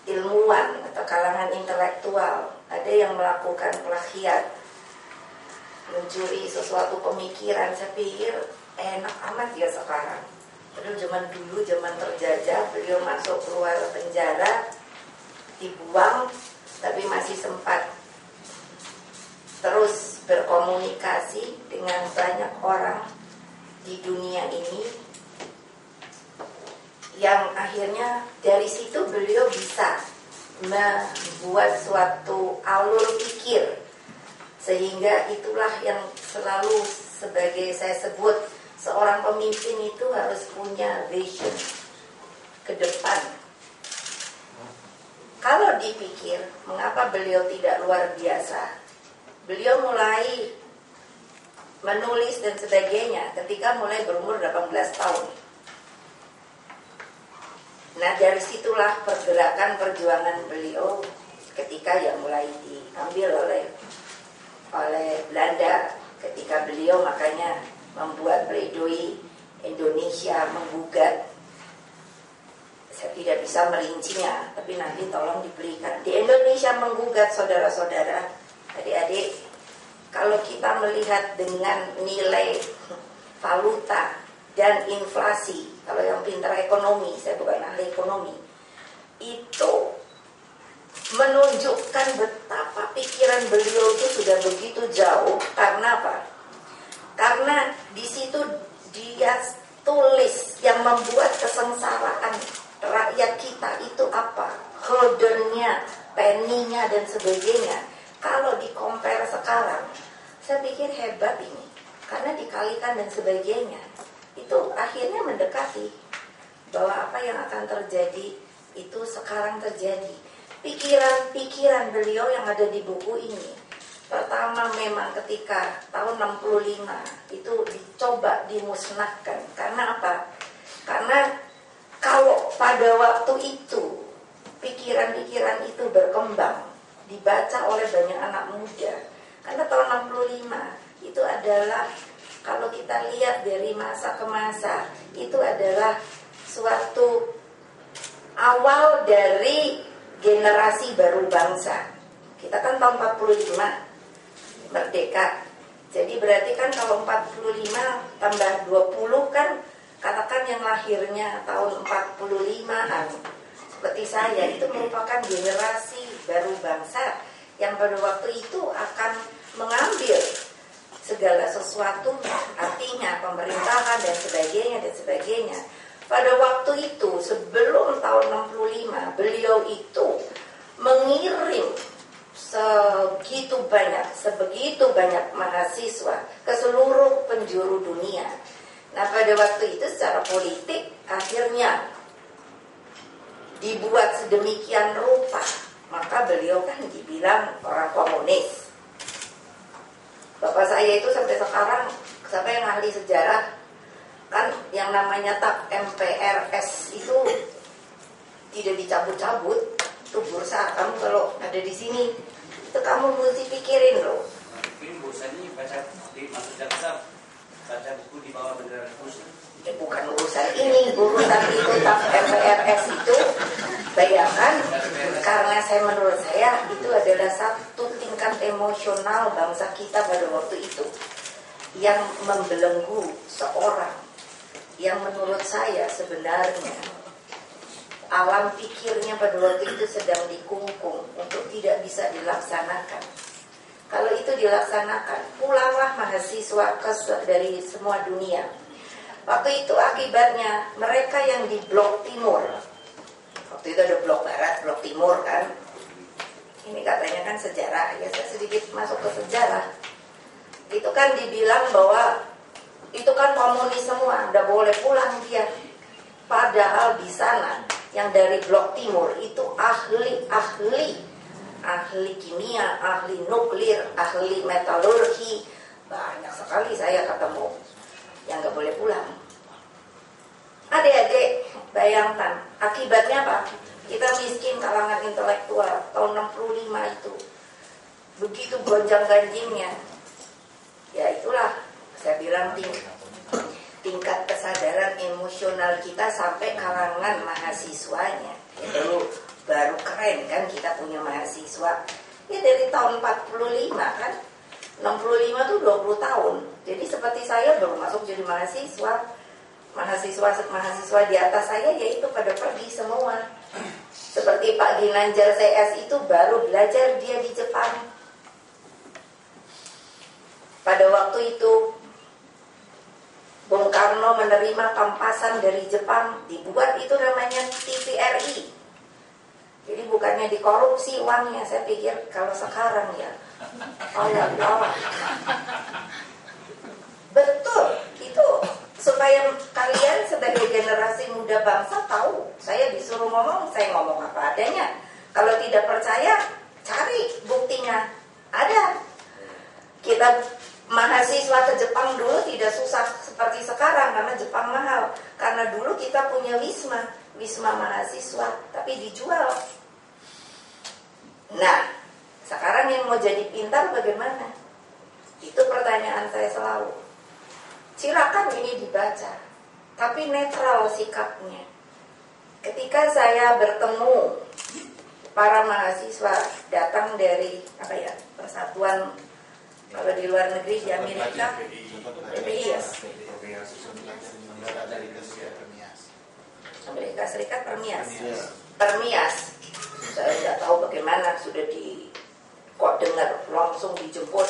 ilmuwan atau kalangan intelektual, ada yang melakukan plagiat, mencuri sesuatu pemikiran. Saya pikir enak amat ya sekarang. Padahal zaman dulu, zaman terjajah, beliau masuk keluar penjara, dibuang, tapi masih sempat terus berkomunikasi dengan banyak orang di dunia ini, yang akhirnya dari situ beliau bisa membuat suatu alur pikir, sehingga itulah yang selalu sebagai saya sebut, seorang pemimpin itu harus punya vision ke depan. Kalau dipikir, mengapa beliau tidak luar biasa? Beliau mulai menulis dan sebagainya ketika mulai berumur 18 tahun. Nah, dari situlah pergerakan perjuangan beliau ketika yang mulai diambil oleh Belanda, ketika beliau makanya membuat pledoi Indonesia menggugat. Saya tidak bisa merincinya, tapi nanti tolong diberikan. Di Indonesia menggugat, saudara-saudara, adik-adik, kalau kita melihat dengan nilai valuta dan inflasi, kalau yang pintar ekonomi, saya bukan ahli ekonomi, itu menunjukkan betapa pikiran beliau itu sudah begitu jauh. Karena apa? Karena di situ dia tulis yang membuat kesengsaraan rakyat kita itu apa? Holdernya, penninya dan sebagainya. Kalau di-compare sekarang, saya pikir hebat ini. Karena dikalikan dan sebagainya, itu akhirnya mendekati bahwa apa yang akan terjadi itu sekarang terjadi. Pikiran-pikiran beliau yang ada di buku ini, pertama memang ketika tahun 65 itu dicoba dimusnahkan. Karena apa? Karena kalau pada waktu itu pikiran-pikiran itu berkembang, dibaca oleh banyak anak muda. Karena tahun 65 itu adalah, kalau kita lihat dari masa ke masa, itu adalah suatu awal dari generasi baru bangsa. Kita kan tahun 45 merdeka. Jadi berarti kan kalau 45 tambah 20 kan, katakan yang lahirnya tahun 45-an seperti saya, itu merupakan generasi baru bangsa yang pada waktu itu akan mengambil segala sesuatu, artinya pemerintahan dan sebagainya. Pada waktu itu sebelum tahun 65, beliau itu mengirim sebegitu banyak mahasiswa ke seluruh penjuru dunia. Nah, pada waktu itu secara politik akhirnya dibuat sedemikian rupa, maka beliau kan dibilang orang komunis. Bapak saya itu sampai sekarang, siapa yang ahli sejarah, kan yang namanya tab MPRS itu tidak dicabut-cabut. Itu bursa, kamu kalau ada di sini itu kamu mesti pikirin loh. Mungkin bursa ini baca di masuk jaksa, baca buku di bawah bendera bursa. Bukan urusan ini, urusan itu tab MPRS itu, bayangkan, karena menurut saya itu adalah satu tingkat emosional bangsa kita pada waktu itu yang membelenggu seorang yang menurut saya sebenarnya alam pikirnya pada waktu itu sedang dikungkung untuk tidak bisa dilaksanakan. Kalau itu dilaksanakan, pulanglah mahasiswa dari semua dunia. Waktu itu akibatnya mereka yang di blok timur, waktu itu ada blok barat, blok timur kan. Ini katanya kan sejarah, ya saya sedikit masuk ke sejarah. Itu kan dibilang bahwa itu kan komunis semua, udah boleh pulang dia. Padahal di sana yang dari blok timur itu ahli kimia, ahli nuklir, ahli metalurgi, banyak sekali saya ketemu yang gak boleh pulang. Adik-adik, bayangkan akibatnya apa? Kita miskin kalangan intelektual tahun 65 itu begitu gonjang-ganjingnya. Ya itulah saya bilang tingkat kesadaran emosional kita sampai kalangan mahasiswanya itu baru keren kan kita punya mahasiswa. Ya dari tahun 45 kan, 65 tuh 20 tahun. Jadi seperti saya baru masuk jadi mahasiswa di atas saya yaitu pada pergi semua. Seperti Pak Ginanjar CS itu baru belajar dia di Jepang. Pada waktu itu Bung Karno menerima pampasan dari Jepang, dibuat itu namanya TVRI. Jadi bukannya dikorupsi uangnya, saya pikir kalau sekarang ya, oh ya Allah. Betul, itu supaya kalian sebagai generasi muda bangsa tahu. Saya disuruh ngomong, saya ngomong apa adanya. Kalau tidak percaya, cari buktinya. Ada. Kita mahasiswa ke Jepang dulu tidak susah seperti sekarang karena Jepang mahal. Karena dulu kita punya wisma mahasiswa, tapi dijual. Nah, sekarang yang mau jadi pintar bagaimana? Itu pertanyaan saya selalu. Silakan ini dibaca, tapi netral sikapnya. Ketika saya bertemu para mahasiswa datang dari persatuan, kalau di luar negeri di Amerika PPI ya, Amerika Serikat Permias. Saya tidak tahu bagaimana sudah kok dengar langsung dijemput,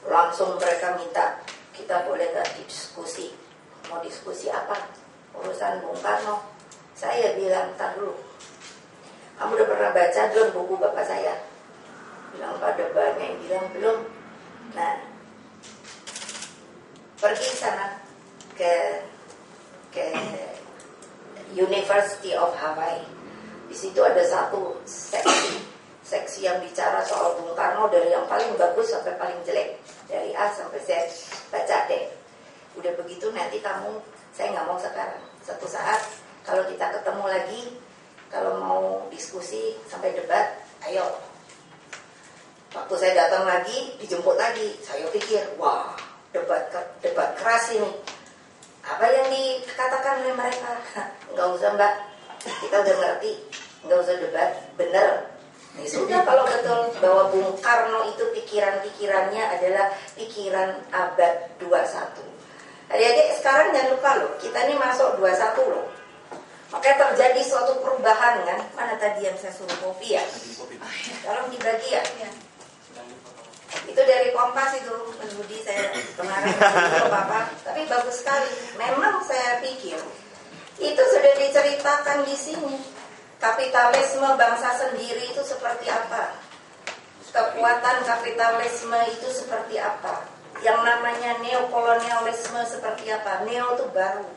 langsung mereka minta kita boleh gak diskusi. Mau diskusi apa? Urusan Bung Karno. Saya bilang, ntar dulu, kamu udah pernah baca belum buku bapak saya? Bilang pada banyak yang bilang belum. Nah, pergi sana ke University of Hawaii. Di situ ada satu seksi yang bicara soal Bung Karno dari yang paling bagus sampai paling jelek, dari A sampai Z. Baca deh. Udah begitu nanti kamu, saya nggak mau sekarang. Satu saat kalau kita ketemu lagi, kalau mau diskusi sampai debat, ayo. Waktu saya datang lagi, dijemput lagi. Saya pikir, wah, debat keras ini. Apa yang dikatakan oleh mereka? Nggak usah mbak, kita udah ngerti. Nggak usah debat, bener. Ya sudah, kalau betul bahwa Bung Karno itu pikiran-pikirannya adalah pikiran abad 21. Adik-adik sekarang jangan lupa loh, kita ini masuk 21 loh. Makanya terjadi suatu perubahan kan. Mana tadi yang saya suruh kopi ya? Tolong dibagi ya. Itu dari Kompas itu, Mas Budi, saya kemarin apa-apa. Tapi bagus sekali. Memang saya pikir itu sudah diceritakan di sini. Kapitalisme bangsa sendiri itu seperti apa? Kekuatan kapitalisme itu seperti apa? Yang namanya neokolonialisme seperti apa? Neo itu baru.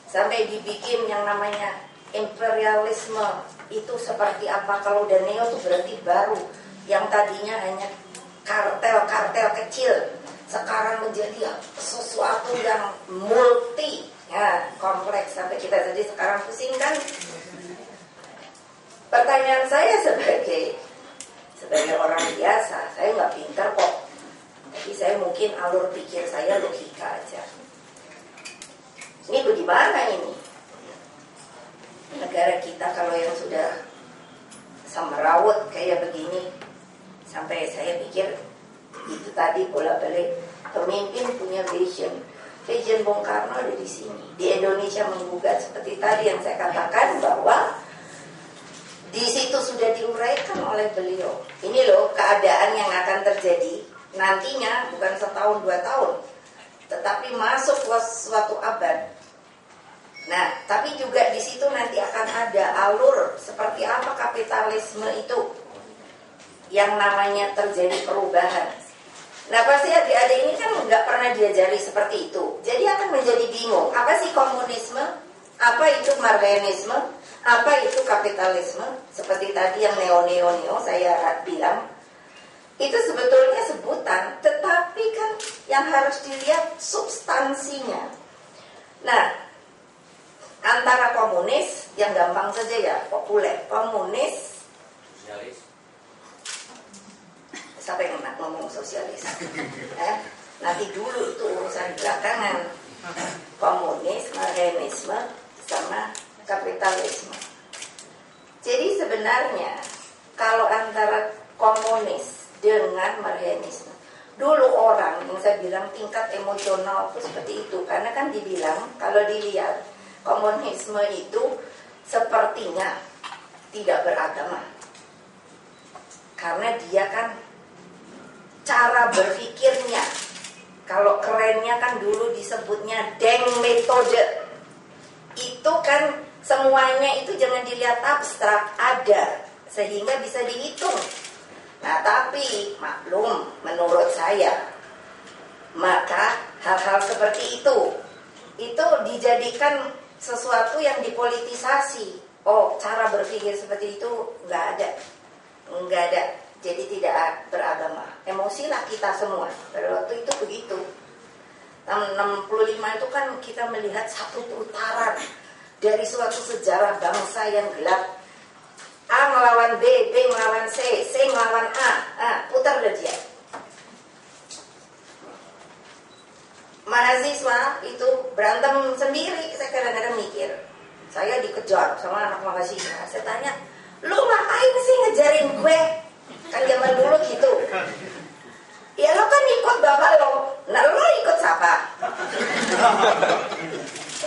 Sampai dibikin yang namanya imperialisme itu seperti apa? Kalau udah neo itu berarti baru. Yang tadinya hanya kartel-kartel kecil, sekarang menjadi sesuatu yang multi, ya, kompleks. Sampai kita jadi sekarang pusing kan? Pertanyaan saya sebagai orang biasa, saya nggak pintar kok, tapi saya mungkin alur pikir saya logika aja. Ini bagaimana ini? Negara kita kalau yang sudah semrawut kayak begini, sampai saya pikir itu tadi bolak-balik pemimpin punya vision. Vision Bung Karno ada di sini. Di Indonesia menggugat seperti tadi yang saya katakan bahwa di situ sudah diuraikan oleh beliau. Ini loh keadaan yang akan terjadi nantinya, bukan setahun 2 tahun, tetapi masuk suatu abad. Nah, tapi juga di situ nanti akan ada alur seperti apa kapitalisme itu yang namanya terjadi perubahan. Nah, pasti adik-adik ini kan nggak pernah diajari seperti itu. Jadi akan menjadi bingung. Apa sih komunisme? Apa itu marxisme? Apa itu kapitalisme? Seperti tadi yang neo saya bilang, itu sebetulnya sebutan, tetapi kan yang harus dilihat substansinya. Nah, antara komunis yang gampang saja ya, populer, komunis, sosialis. siapa yang ngomong sosialis? Nanti dulu itu urusan belakangan. Komunis, marxisme, sama kapitalisme. Jadi sebenarnya kalau antara komunis dengan marxisme, dulu orang yang saya bilang tingkat emosional itu seperti itu, karena kan dibilang kalau dilihat komunisme itu sepertinya tidak beragama, karena dia kan cara berpikirnya, kalau kerennya kan dulu disebutnya Deng metode, itu kan semuanya itu jangan dilihat abstrak, ada sehingga bisa dihitung. Nah tapi maklum menurut saya, maka hal-hal seperti itu dijadikan sesuatu yang dipolitisasi. Oh, cara berpikir seperti itu nggak ada. Jadi tidak beragama. Emosilah kita semua. Pada waktu itu begitu. Tahun 65 itu kan kita melihat satu putaran dari suatu sejarah bangsa yang gelap. A melawan B, B melawan C, C melawan A, putar dah dia. Mahasiswa itu berantem sendiri. Saya kadang-kadang mikir, saya dikejar sama anak mahasiswa. Saya tanya, lu ngapain sih ngejarin gue? Kan zaman dulu gitu. Ya lo kan ikut bapak lo. Nah lo ikut siapa?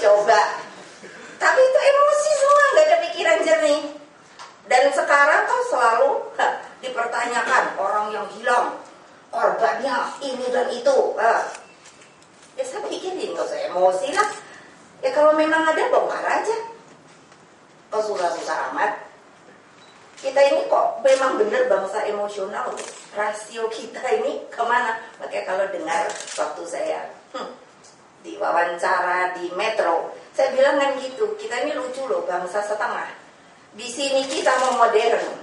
Coba. Tapi itu emosi semua, gak ada pikiran jernih. Dan sekarang kan selalu dipertanyakan orang yang hilang, korbannya ini dan itu. Ya saya pikirin, gak usah emosi lah. Ya kalau memang ada, bongkar aja. Kok susah-susah amat. Kita ini kok memang benar bangsa emosional. Rasio kita ini kemana? Makanya kalau dengar waktu saya diwawancara di Metro, saya bilang kan gitu, kita ini lucu loh, bangsa setengah. Di sini kita mau modern,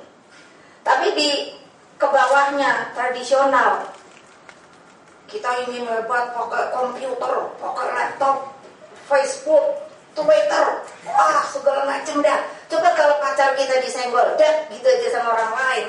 tapi di kebawahnya tradisional. Kita ingin hebat pakai komputer, pakai laptop, Facebook, Twitter, wah segala macam dah. Coba kalau pacar kita disenggol, dah gitu aja sama orang lain.